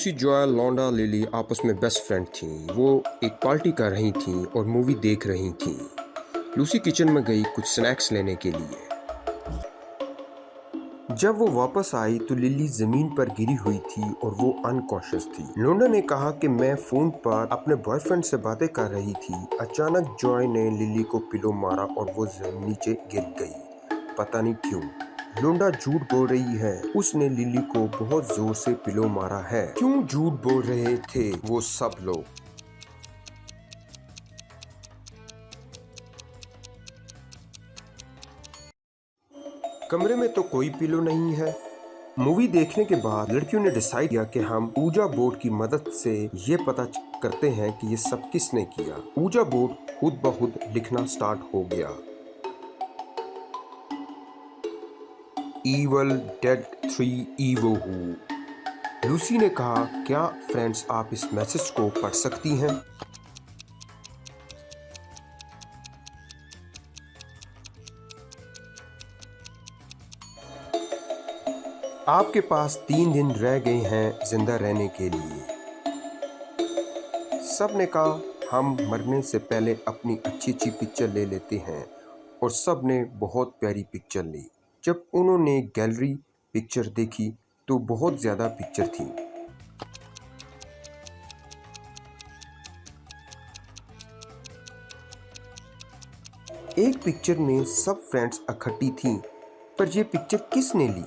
Lucy, Joy, लॉन्डा, lily आपस में best friend थीं। वो एक पार्टी कर रही थीं और मूवी देख रही थीं। लूसी किचन में गई कुछ स्नैक्स लेने के लिए। जब वो वापस आई तो लिली जमीन पर गिरी हुई थी और वो अनकॉन्शियस थी। लोंडा ने कहा कि मैं फोन पर अपने बॉयफ्रेंड से बातें कर रही थी। अचानक जॉय ने लिली को पिलो मारा और वो नीचे गिर गई, पता नहीं क्यों। लोंडा झूठ बोल रही है, उसने लिली को बहुत जोर से पिलो मारा है। क्यों झूठ बोल रहे थे वो सब लोग? कमरे में तो कोई पिलो नहीं है। मूवी देखने के बाद लड़कियों ने डिसाइड किया कि हम ऊजा बोर्ड की मदद से ये पता करते हैं कि ये सब किसने किया। ऊजा बोर्ड खुद ब खुद लिखना स्टार्ट हो गया। Evil Dead 3 Evo Who। Lucy ने कहा, क्या फ्रेंड्स आप इस मैसेज को पढ़ सकती हैं? आपके पास 3 दिन रह गए हैं जिंदा रहने के लिए। सब ने कहा, हम मरने से पहले अपनी अच्छी अच्छी पिक्चर ले लेते हैं। और सब ने बहुत प्यारी पिक्चर ली। जब उन्होंने गैलरी पिक्चर देखी तो बहुत ज़्यादा पिक्चर थी। एक पिक्चर में सब फ्रेंड्स इकट्ठी थीं, पर ये पिक्चर किसने ली?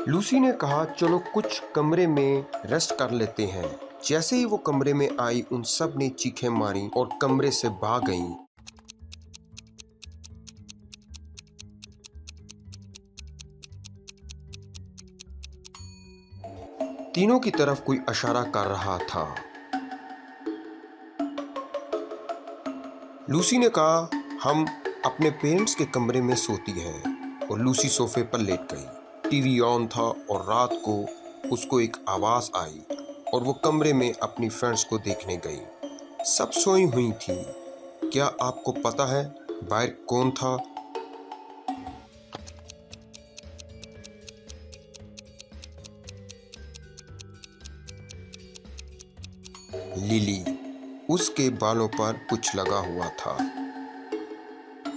लूसी ने कहा, चलो कुछ कमरे में रेस्ट कर लेते हैं। जैसे ही वो कमरे में आई, उन सब ने चीखें मारी और कमरे से भाग गईं। तीनों की तरफ कोई इशारा कर रहा था। लूसी ने कहा, हम अपने पेरेंट्स के कमरे में सोती हैं। और लूसी सोफे पर लेट गई। टीवी ऑन था और रात को उसको एक आवाज़ आई और वो कमरे में अपनी फ्रेंड्स को देखने गई। सब सोई हुई थी। क्या आपको पता है बाहर कौन था? लिली। उसके बालों पर कुछ लगा हुआ था।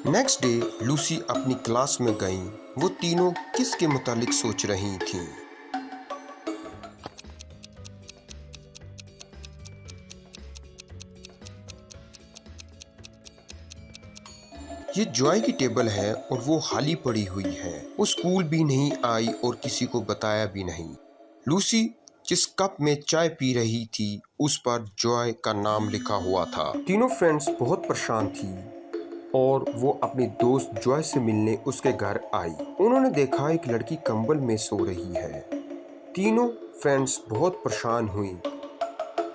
नेक्स्ट डे लूसी अपनी क्लास में गई। वो तीनों किसके मुतालिक सोच रही थीं? ये जॉय की टेबल है और वो खाली पड़ी हुई है। वो स्कूल भी नहीं आई और किसी को बताया भी नहीं। लूसी जिस कप में चाय पी रही थी उस पर जॉय का नाम लिखा हुआ था। तीनों फ्रेंड्स बहुत परेशान थी और वो अपनी दोस्त जॉय से मिलने उसके घर आई। उन्होंने देखा एक लड़की कंबल में सो रही है। तीनों फ्रेंड्स बहुत परेशान हुई।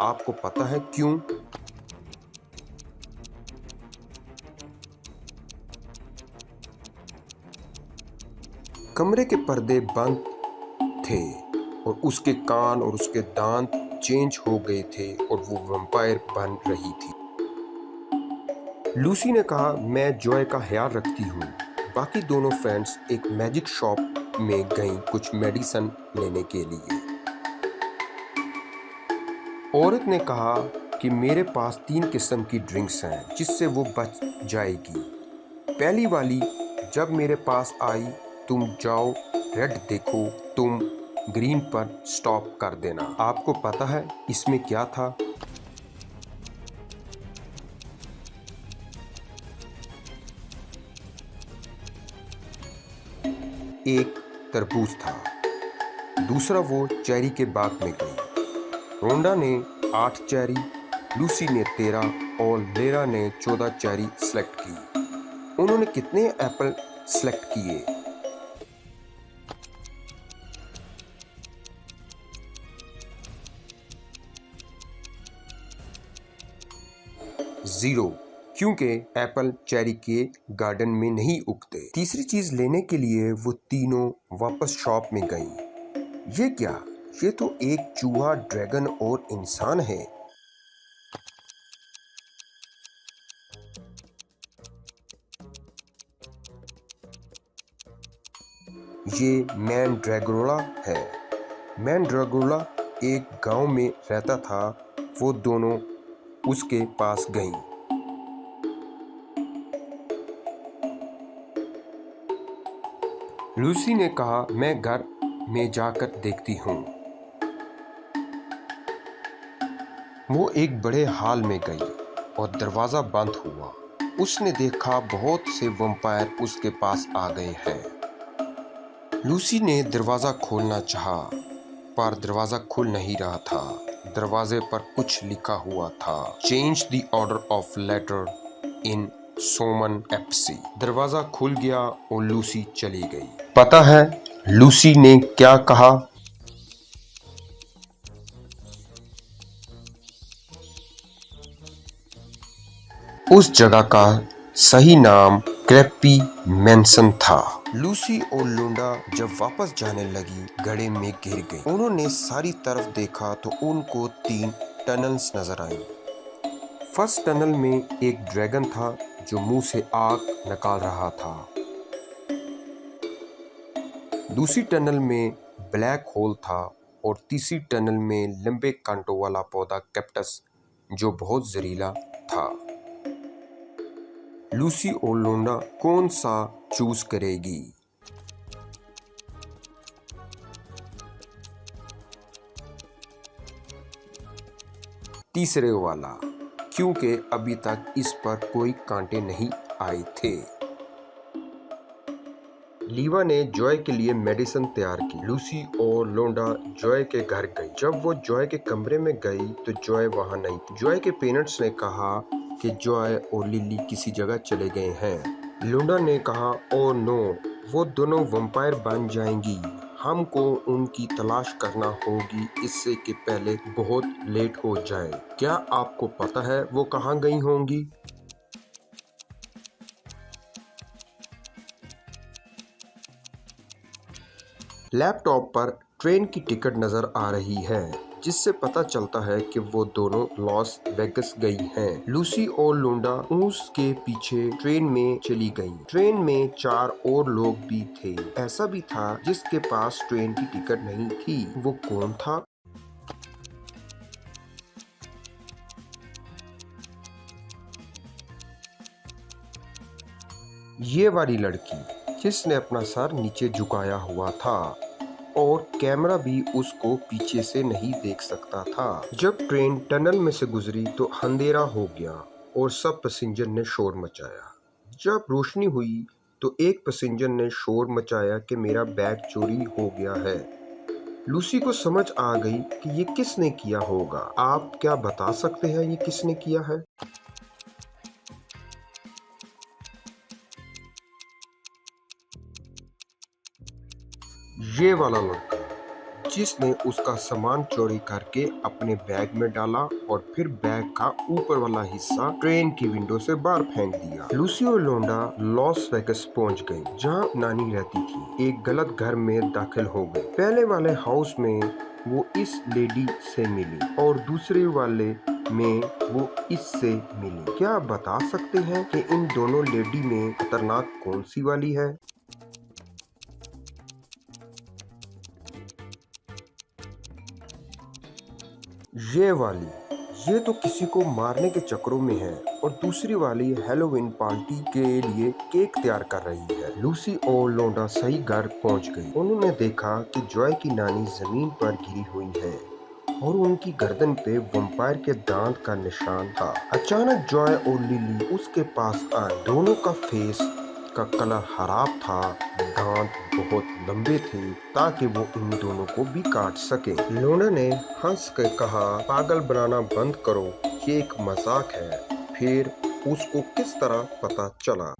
आपको पता है क्यों? कमरे के पर्दे बंद थे और उसके कान और उसके दांत चेंज हो गए थे और वो वैम्पायर बन रही थी। लूसी ने कहा, मैं जॉय का ख्याल रखती हूँ। बाकी दोनों फ्रेंड्स एक मैजिक शॉप में गईं कुछ मेडिसिन लेने के लिए। औरत ने कहा कि मेरे पास 3 किस्म की ड्रिंक्स हैं जिससे वो बच जाएगी। पहली वाली जब मेरे पास आई, तुम जाओ रेड देखो, तुम ग्रीन पर स्टॉप कर देना। आपको पता है इसमें क्या था? एक तरबूज था। दूसरा वो चेरी के बाग में गई। रोंडा ने 8 चेरी, लूसी ने 13 और लेरा ने 14 चेरी सेलेक्ट की। उन्होंने कितने एप्पल सेलेक्ट किए? 0, क्योंकि एप्पल चेरी के गार्डन में नहीं उगते। तीसरी चीज लेने के लिए वो तीनों वापस शॉप में गईं। ये क्या? ये तो एक चूहा, ड्रैगन और इंसान है। ये मैन ड्रैगोला है। मैंड्रागोला एक गांव में रहता था। वो दोनों उसके पास गईं। लूसी ने कहा, मैं घर में जाकर देखती हूँ। वो एक बड़े हॉल में गई और दरवाजा बंद हुआ। उसने देखा बहुत से वैम्पायर उसके पास आ गए हैं। लूसी ने दरवाजा खोलना चाहा, पर दरवाजा खुल नहीं रहा था। दरवाजे पर कुछ लिखा हुआ था, change the order of letter in सोमन एफसी। दरवाजा खुल गया और लूसी चली गई। पता है लूसी ने क्या कहा? उस जगह का सही नाम क्रैपी मैंसन था। लूसी और लुंडा जब वापस जाने लगी, गड्ढे में गिर गई। उन्होंने सारी तरफ देखा तो उनको 3 टनल्स नजर आई। फर्स्ट टनल में एक ड्रैगन था जो मुंह से आग निकाल रहा था। दूसरी टनल में ब्लैक होल था और तीसरी टनल में लंबे कांटों वाला पौधा कैक्टस जो बहुत जहरीला था। लूसी और लोंडा कौन सा चूज करेगी? तीसरे वाला, क्योंकि अभी तक इस पर कोई कांटे नहीं आए थे। लीवा ने जॉय के लिए मेडिसिन तैयार की। लूसी और लोंडा जॉय के घर गई। जब वो जॉय के कमरे में गई तो जॉय वहां नहीं थी। जॉय के पेरेंट्स ने कहा कि जॉय और लिली किसी जगह चले गए हैं। लोंडा ने कहा, ओ नो, वो दोनों वैम्पायर बन जाएंगी। हमको उनकी तलाश करना होगी इससे कि पहले बहुत लेट हो जाए। क्या आपको पता है वो कहाँ गई होंगी? लैपटॉप पर ट्रेन की टिकट नजर आ रही है, जिससे पता चलता है कि वो दोनों लॉस वेगस गई हैं। लूसी और लोंडा उसके पीछे ट्रेन में चली गई। ट्रेन में 4 और लोग भी थे। ऐसा भी था जिसके पास ट्रेन की टिकट नहीं थी। वो कौन था? ये वाली लड़की जिसने अपना सर नीचे झुकाया हुआ था और कैमरा भी उसको पीछे से नहीं देख सकता था। जब ट्रेन टनल में से गुजरी तो अंधेरा हो गया और सब पैसेंजर ने शोर मचाया। जब रोशनी हुई तो एक पैसेंजर ने शोर मचाया कि मेरा बैग चोरी हो गया है। लूसी को समझ आ गई कि ये किसने किया होगा। आप क्या बता सकते हैं ये किसने किया है? ये वाला लड़का जिसने उसका सामान चोरी करके अपने बैग में डाला और फिर बैग का ऊपर वाला हिस्सा ट्रेन की विंडो से बाहर फेंक दिया। लूसी और लोंडा लॉस वेगस पहुंच गई, जहां नानी रहती थी। एक गलत घर में दाखिल हो गए। पहले वाले हाउस में वो इस लेडी से मिली और दूसरे वाले में वो इससे मिली। क्या आप बता सकते हैं कि इन दोनों लेडी में खतरनाक कौन सी वाली है? ये वाली, ये तो किसी को मारने के चक्करों में है और दूसरी वाली हैलोवीन पार्टी के लिए केक तैयार कर रही है। लूसी और लोंडा सही घर पहुंच गई। उन्होंने देखा कि जॉय की नानी जमीन पर गिरी हुई है और उनकी गर्दन पे वैम्पायर के दांत का निशान था। अचानक जॉय और लिली उसके पास आए। दोनों का फेस का कलर खराब था, दांत बहुत लंबे थे ताकि वो इन दोनों को भी काट सके। लोना ने हंस कर कहा, पागल बनाना बंद करो, ये एक मजाक है। फिर उसको किस तरह पता चला?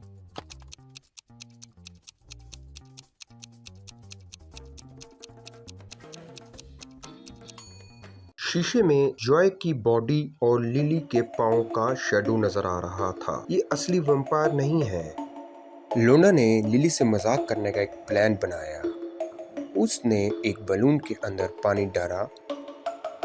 शीशे में जॉय की बॉडी और लिली के पाँव का शेडो नजर आ रहा था। ये असली वैम्पायर नहीं है। लोना ने लिली से मजाक करने का एक प्लान बनाया। उसने एक बलून के अंदर पानी डाला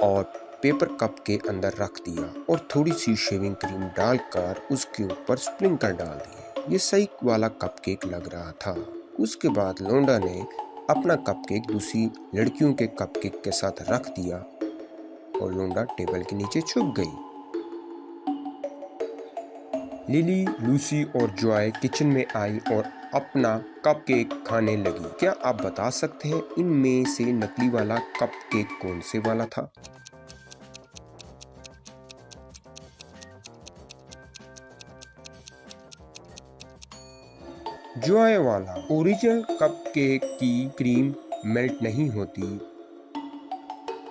और पेपर कप के अंदर रख दिया और थोड़ी सी शेविंग क्रीम डालकर उसके ऊपर स्प्रिंकल डाल दिए। ये सही वाला कपकेक लग रहा था। उसके बाद लोंडा ने अपना कपकेक दूसरी लड़कियों के कपकेक के साथ रख दिया और लोंडा टेबल के नीचे छुप गई। लिली, लूसी और जॉय किचन में आई और अपना कपकेक खाने लगी। क्या आप बता सकते हैं इनमें से नकली वाला कपकेक कौन से वाला था? जॉय वाला। ओरिजिनल कपकेक की क्रीम मेल्ट नहीं होती।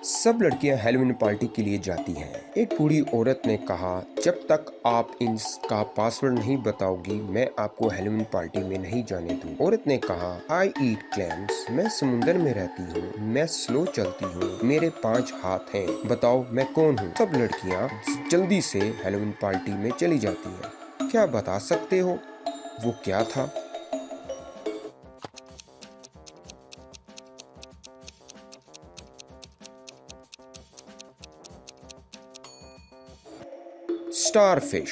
सब लड़कियां हेलोवीन पार्टी के लिए जाती हैं। एक बूढ़ी औरत ने कहा, जब तक आप इसका पासवर्ड नहीं बताओगी मैं आपको हेलोवीन पार्टी में नहीं जाने दूँ। औरत ने कहा, आई ईट क्लैम्स, मैं समुंदर में रहती हूँ, मैं स्लो चलती हूँ, मेरे 5 हाथ हैं, बताओ मैं कौन हूँ। सब लड़कियां जल्दी से हेलोवीन पार्टी में चली जाती हैं। क्या बता सकते हो वो क्या था? स्टारफिश।